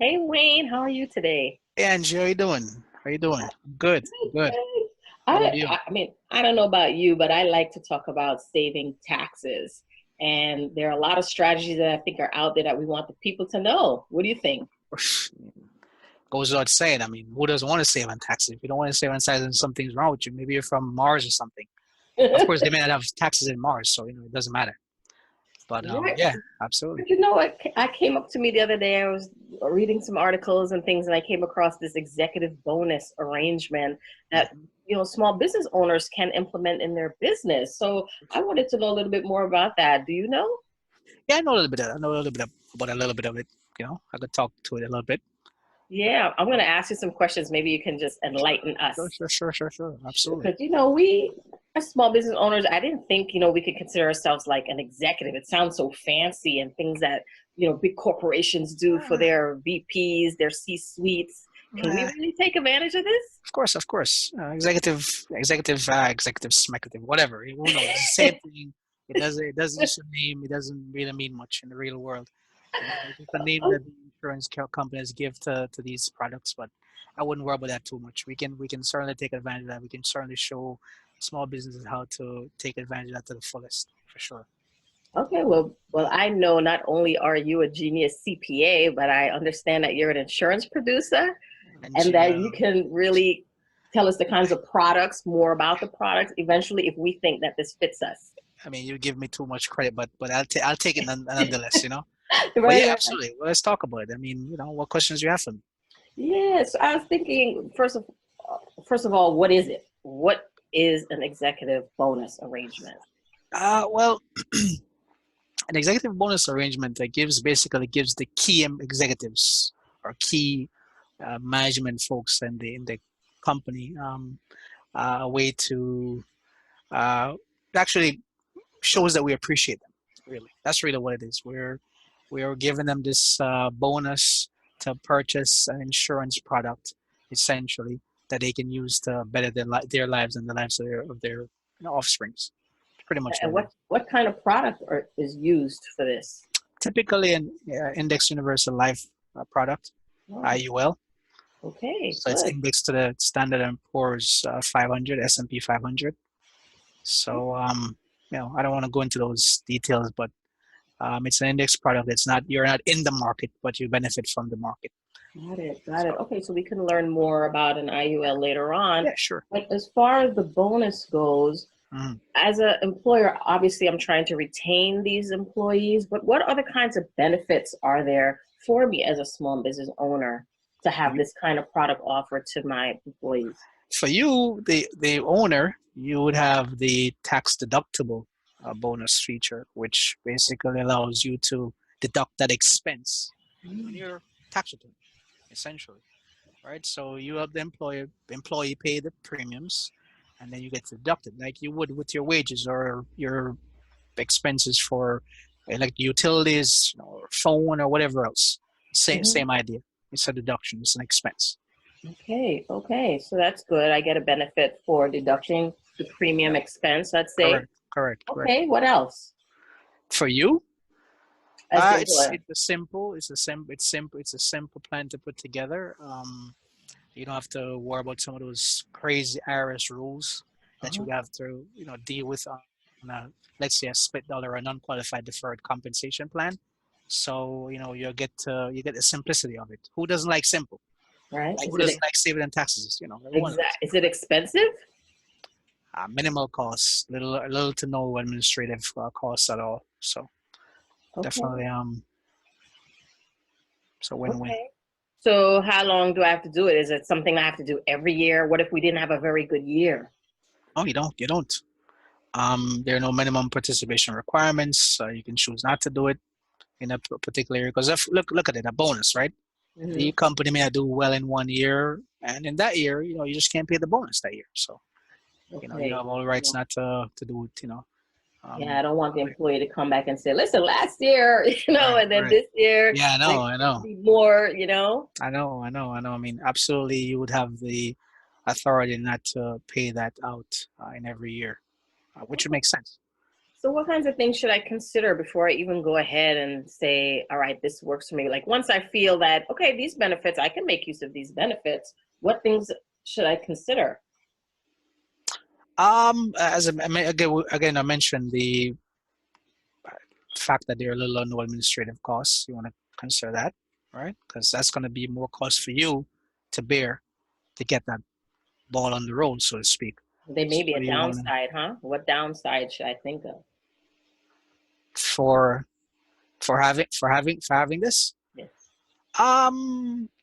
Hey Wayne, how are you today? Hey Angie, how you doing? How you doing? Good, good. Good. How about I, you? I mean, I don't know about you, but I like to talk about saving taxes. And there are a lot of strategies that I think are out there that we want the people to know. What do you think? Goes without saying. I mean, who doesn't want to save on taxes? If you don't want to save on taxes, then something's wrong with you. Maybe you're from Mars or something. Of course, they may not have taxes in Mars, so it doesn't matter. But Right. yeah, absolutely. But you know what? I came up to me the other day. I was reading some articles and things, and I came across this executive bonus arrangement that Mhm. small business owners can implement in their business. So I wanted to know a little bit more about that. Do you know? Yeah, I know a little bit. I know a little bit about a little bit of it. I could talk to it a little bit. Yeah, I'm going to ask you some questions. Maybe you can just Sure, enlighten sure, us. sure, sure, sure, sure. Absolutely. Because, we, as small business owners, I didn't think, we could consider ourselves like an executive. It sounds so fancy and things that, big corporations do for their VPs, their C suites. Can we Uh, really take advantage of this? Of course, of course. Executive, executive, whatever. Who knows? It's the same thing. It doesn't just a name. It doesn't really mean much in the real world. It's just a name that the insurance companies give to these products. But I wouldn't worry about that too much. We can certainly take advantage of that. We can certainly show small businesses how to take advantage of that to the fullest, for sure. Okay, well, I know not only are you a genius CPA, but I understand that you're an insurance producer And and that you can really tell us the kinds of products, more about the products eventually if we think that this fits us. I mean, you give me too much credit, but I'll take it nonetheless. But Right, yeah, right. absolutely. Well, let's talk about it. I mean, what questions do you have for me? Yes, I was thinking first of all, what is it? What is an executive bonus arrangement? Well, an executive bonus arrangement that gives the key executives or key management folks in the company a way to uh, actually shows that we appreciate them. Really, that's really what it is. We're giving them this bonus to purchase an insurance product, essentially, that they can use to better their lives and the lives of their offsprings. Pretty much And what it is. what kind of product is used for this? Typically an index universal life product, Oh, IUL. okay, So it's good. indexed to the Standard and Poor's 500, S&P 500. So I don't want to go into those details, but it's an index product. It's not You're not in the market, but you benefit from the market. Got it, got So it. Okay, so we can learn more about an IUL later on. yeah, sure. But as far as the bonus goes, Mhm. as an employer, obviously I'm trying to retain these employees, but what other kinds of benefits are there for me as a small business owner to For have you, this kind of product offered to my employees? the owner, you would have the tax deductible bonus feature, which basically allows you to deduct that expense on your tax return, essentially. Right? So you have the employee pay the premiums, and then you get deducted like you would with your wages or your expenses for like utilities, or phone or whatever else. Same Mhm. same idea. It's a deduction. It's an expense. Okay, okay. So that's good. I get a benefit for deducting the premium Yep. expense, let's say. Correct. Correct. Correct. Okay, what else? For you, As the it's employer. it's a simple. It's a simple plan to put together. You don't have to worry about some of those crazy IRS rules that you Uh-huh. would have to, deal with on a, let's say, a split dollar or a non-qualified deferred compensation plan. So, you get the simplicity of it. Who doesn't like simple? Right? Like Is who it doesn't like saving in taxes? Everyone exact? does. Is it expensive? Minimal costs, little to no administrative costs at all. So Okay. definitely, it's a win-win. Okay. So how long do I have to do it? Is it something I have to do every year? What if we didn't have a very good year? Oh, you don't. You don't. There are no minimum participation requirements. You can choose not to do it in a particular year. Because if look at it, a bonus, right? The Hmm. company may not do well in one year, and in that year, you just can't pay the bonus that year. So, you Okay. have all the rights not to do it. Yeah, I Um, don't want the employee to come back and say, "Listen, last year, right, and then right. this year, Yeah, I I know, I expect to know, be more." I know, I know, I know. I mean, absolutely, you would have the authority not to pay that out in every year, which would make sense. So what kinds of things should I consider before I even go ahead and say, all right, this works for me? Like once I feel that, okay, these benefits, I can make use of these benefits, what things should I consider? As again, I mentioned the fact that there are little or no administrative costs. You want to consider that, right? Because that's going to be more cost for you to bear to get that ball on the road, so to speak. There may So be a you want downside, huh? What downside should I think of? for having this Yes.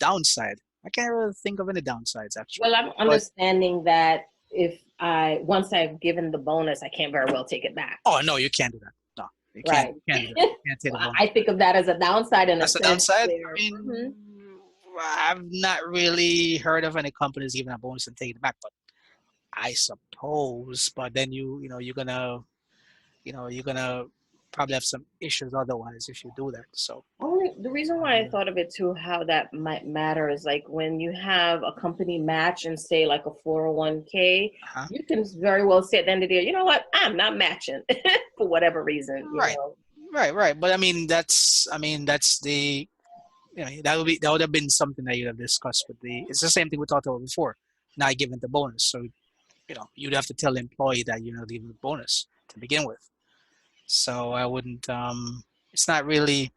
downside. I can't really think of any downsides actually. Well, I'm But understanding that if once I've given the bonus, I can't very well take it back. oh no, you can't do that. No, you can't. Right. You can't do that. You can't take So the bonus I back. think of that as a downside in a That's the sense downside. I where, mean, I've not really heard of any companies giving a bonus and taking it back, but I suppose. But then you're gonna probably have some issues otherwise if you do that. So, only the reason why I thought of it too, how that might matter is like when you have a company match and say like a 401k, uh-huh. you can very well say at the end of the year, you know what, I'm not matching for whatever reason, you Right, know. right. But that's the that would have been something that you'd have discussed with the. It's the same thing we talked about before. Not giving the bonus, so you'd have to tell the employee that you're not giving the bonus to begin with. So I wouldn't. It's not really.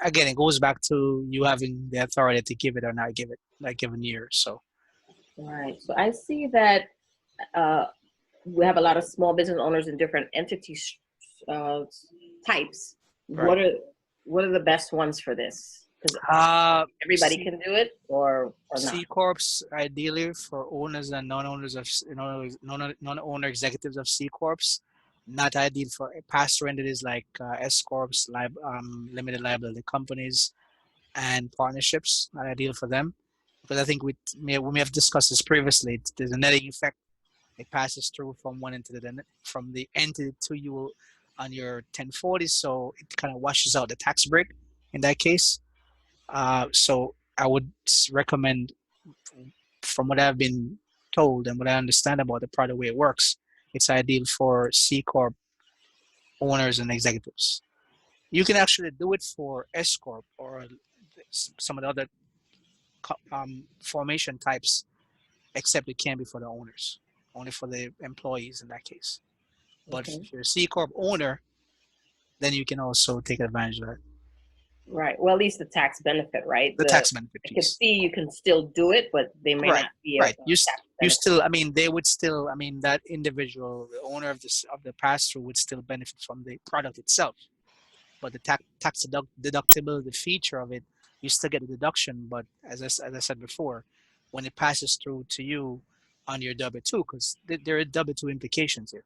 Again, it goes back to you having the authority to give it or not give it that given year. So Right. So I see that uh, we have a lot of small business owners in different entity uh, types. right. What are the best ones for this? Because everybody C can do it, or not. C corps ideally for owners and non-owners of non-owner executives of C corps. Not ideal for pass-through entities like S corps, limited liability companies, and partnerships. Not ideal for them because I think we may have discussed this previously. There's a netting effect. It passes through from one entity to from the entity to you on your 1040, so it kind of washes out the tax break in that case. So I would recommend, from what I've been told and what I understand about the product way it works, it's ideal for C corp owners and executives. You can actually do it for S corp or some of the other formation types, except it can't be for the owners, only for the employees in that case. But Okay. if you're a C corp owner, then you can also take advantage of that. Right. Well, at least the tax benefit, right? The tax benefit I can piece. see you can still do it, but they may Right, not be a right. tax You benefit. still, I mean, they would still, I mean, that individual, the owner of this of the pass through would still benefit from the product itself. But the tax deductible, the feature of it, you still get a deduction. But as I said before, when it passes through to you on your W-2, because there are W-2 implications here.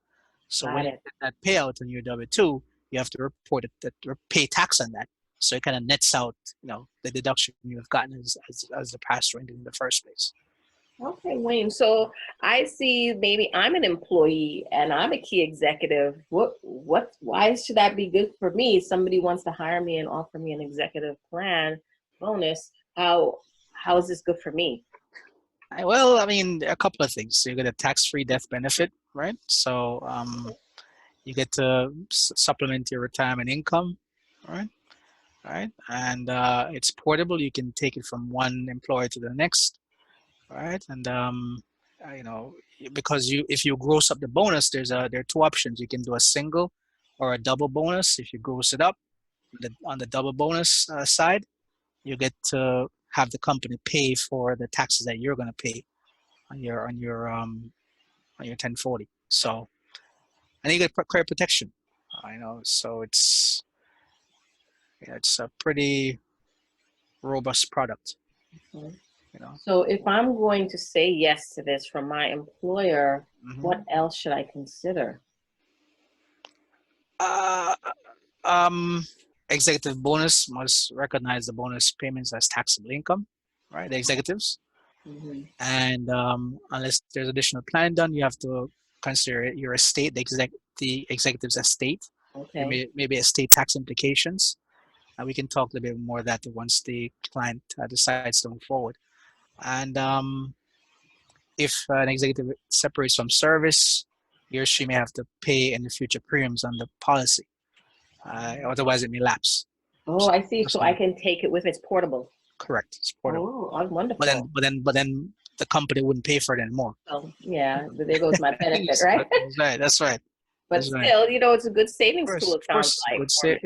So when Got you it. get that payout on your W-2, you have to report it that or pay tax on that. So it kind of nets out, the deduction you have gotten as the pass through in the first place. Okay, Wayne. So I see maybe I'm an employee and I'm a key executive. Why should that be good for me? Somebody wants to hire me and offer me an executive plan bonus. How is this good for me? Well, I mean, a couple of things. So you get a tax-free death benefit, right? So you get to supplement your retirement income, right? Right, and it's portable. You can take it from one employer to the next, right? And you know, because if you gross up the bonus, there are two options. You can do a single or a double bonus. If you gross it up, on the double bonus side, you get to have the company pay for the taxes that you're going to pay on your 1040. So, and you get credit protection. So it's a pretty robust product. Mhm. You know. So if I'm going to say yes to this from my employer, hmm what else should I consider? Uh, um, Executive bonus must recognize the bonus payments as taxable income, right? The executives, Hmm. and unless there's additional planning done, you have to consider your estate, the executive's estate. There Okay. may be estate tax implications. And we can talk a little bit more of that once the client decides to move forward. And if an executive separates from service, he or she may have to pay in the future premiums on the policy. Otherwise, it may lapse. Oh, So, I see. So I so can take it with it's portable. correct, it's portable. Oh, oh, But then, wonderful. the company wouldn't pay for it anymore. So yeah, there goes my benefit, right? That's right. That's right. But That's right. still, it's a good savings tool, it Of sounds course, like good for say, me.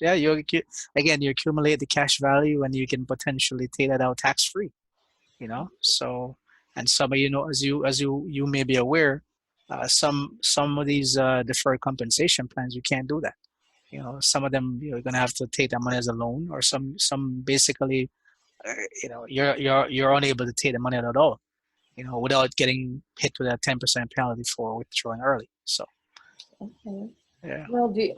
yeah, yeah. Again, you accumulate the cash value, and you can potentially take that out tax free. So, and some of as you may be aware, some of these deferred compensation plans you can't do that. Some of them you're gonna have to take that money as a loan, or some basically, you're unable to take the money out at all. Without getting hit with a 10% penalty for withdrawing early. So, Okay. yeah. Well, do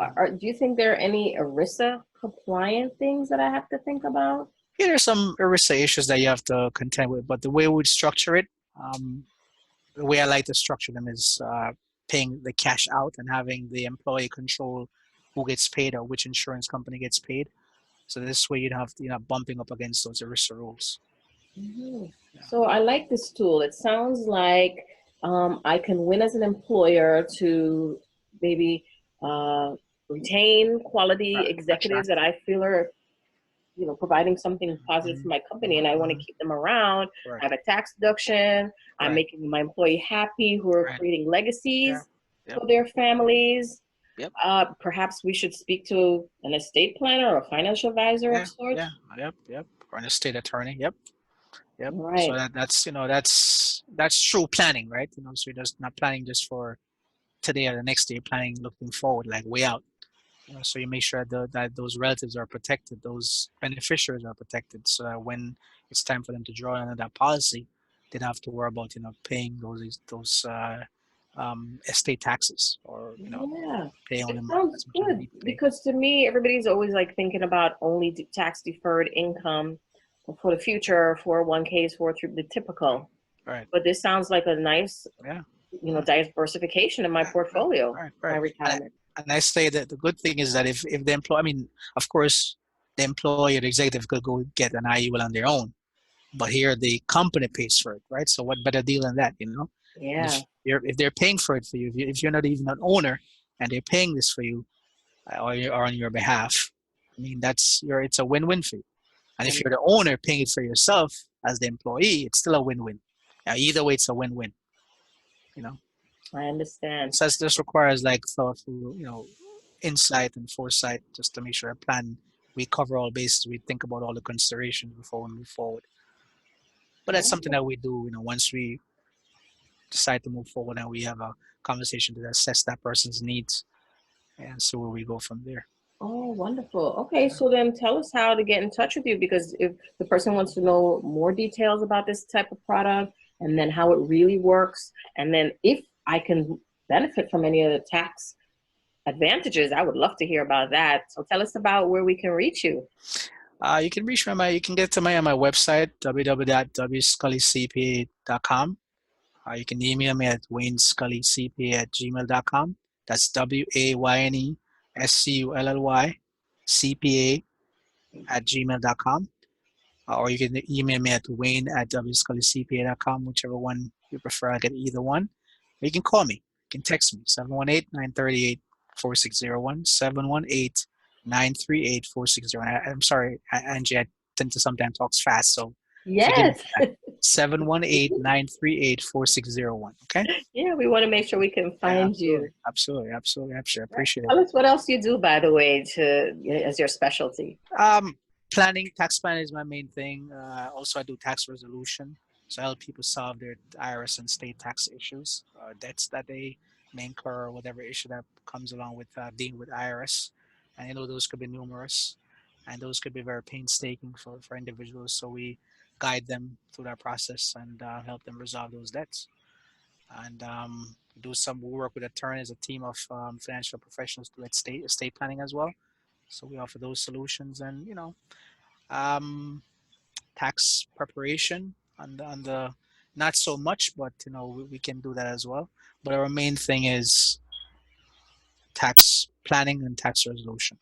you think there are any ERISA compliant things that I have to think about? Yeah, there's some ERISA issues that you have to contend with, but the way we'd structure it, the way I like to structure them is paying the cash out and having the employee control who gets paid or which insurance company gets paid. So this way you'd have bumping up against those ERISA rules. Mhm. Yeah. So I like this tool. It sounds like I can win as an employer to maybe retain quality executives Attract. that I feel are providing something positive Mhm, for my company, and mhm, I want to mhm. keep them around. I Correct. have a tax deduction. I'm Right. making my employee happy who are Right. creating Yeah. legacies Yep. for their families. Yep. Perhaps we should speak to an estate planner or a financial advisor of Yeah. sorts. Yeah. Yep. Yep. Or an estate attorney. Yep. Yep. So Right. that's true planning, right? So you're just not planning just for today or the next day, planning looking forward, like way out. So you make sure that those relatives are protected, those beneficiaries are protected, so that when it's time for them to draw under that policy, they don't have to worry about paying those estate taxes, or Yeah, paying it only sounds as much as they good need to pay. because to me, everybody's always like thinking about only tax deferred income for the future, 401ks, for through the typical. Right. But this sounds like a nice, Yeah. diversification in my portfolio, Right. my Right. retirement. And I say that the good thing is that if the employee, I mean, of course, the employee or the executive could go get an IUL on their own, but here the company pays for it, right? So what better deal than that? And Yeah, if they're paying for it for you, if you're not even an owner and they're paying this for you, or on your behalf, I mean it's a win-win for you. And if and you're the owner paying it for yourself as the employee, it's still a win-win. Either way, it's a win-win. You know, I understand. this requires like thoughtful, insight and foresight, just to make sure a plan we cover all bases. We think about all the considerations before we move forward. But that's something Oh, that we do, once we decide to move forward and we have a conversation to assess that person's needs and see where we go from there. oh, wonderful. Okay, so then tell us how to get in touch with you, because if the person wants to know more details about this type of product and then how it really works, and then if I can benefit from any of the tax advantages, I would love to hear about that. So tell us about where we can reach you. You can reach me you can get to me on my website, www.wscullycpa.com. You can email me at waynescullycpa@gmail.com. That's WAYNESCULLYCPA@gmail.com. Or you can email me at wayne@wscullycpa.com, whichever one you prefer. I get either one. Or you can call me. You can text me, 718-938-4601, 718-938-4601. I'm sorry, Angie, I tend to sometimes talk fast, so forgive me Yes. for that. 718-938-4601. Okay? Yeah, we want to make sure we can Yeah, find absolutely. you. Absolutely. Absolutely. Absolutely. I Right. appreciate it. Tell us what else you do, by the way, as your specialty. Um, tax planning is my main thing. Also, I do tax resolution. So I help people solve their IRS and state tax issues, debts that they may incur, or whatever issue that comes along with dealing with IRS. And those could be numerous, and those could be very painstaking for individuals. So we guide them through that process and help them resolve those debts. And we work with attorneys, a team of financial professionals to estate planning as well. So we offer those solutions, and um, tax preparation on the not so much, but we can do that as well. But our main thing is tax planning and tax resolution.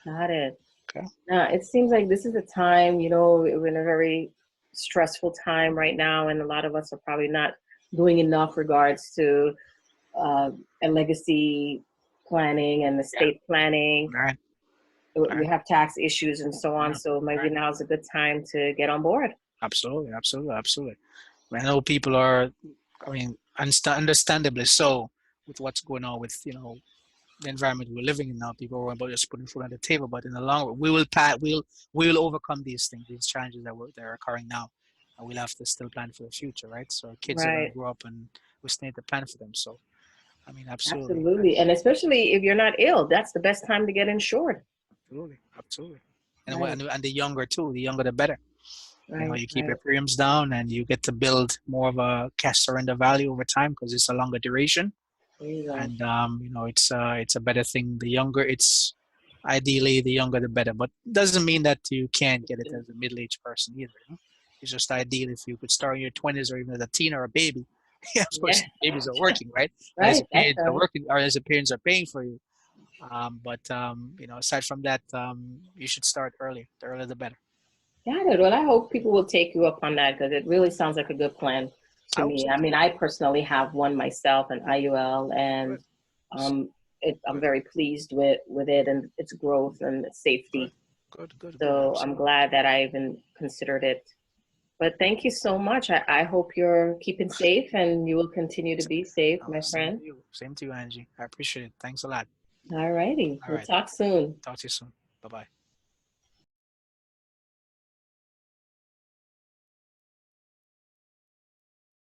Got it. Okay. Now, it seems like this is a time, we're in a very stressful time right now, and a lot of us are probably not doing enough regards to and legacy planning and estate planning. Right. We have tax issues and so on. Yeah. So maybe now is a good time to get on board. Absolutely, absolutely, absolutely. I know people are, I mean, understandably so, with what's going on with, the environment we're living in now. People are about just putting food on the table, but in the long run, we will overcome these things, these challenges that are occurring now, and we'll have to still plan for the future, right? So our kids are going to Right. grow up, and we still need to plan for them. So, I mean, absolutely, Absolutely. And especially if you're not ill, that's the best time to get insured. absolutely, absolutely. And Right. and the younger too, the younger the better. Right. You keep your Right. premiums down, and you get to build more of a cash surrender value over time because it's a longer duration. There you go. And it's a better thing. The younger it's ideally the younger the better, but doesn't mean that you can't get it as a middle-aged person either. It's just ideal if you could start in your 20s or even as a teen or a baby. Yeah, of Yeah. course, babies are working, right? As Right. the That's parents are right. working, or as the parents are paying for you. But aside from that, you should start early. The earlier the better. Got it. Well, I hope people will take you up on that because it really sounds like a good plan I to hope me. so I too. mean, I personally have one myself, an IUL, and Good, um, I'm good, very pleased with it and its growth and its good, safety. good. So I'm Absolutely. glad that I even considered it. But thank you so much. I hope you're keeping safe and you will continue to be safe, Oh, my same friend. to you. Same to you, Angie. I appreciate it. Thanks a lot. All righty. All We'll right. talk soon. Talk to you soon. Bye bye.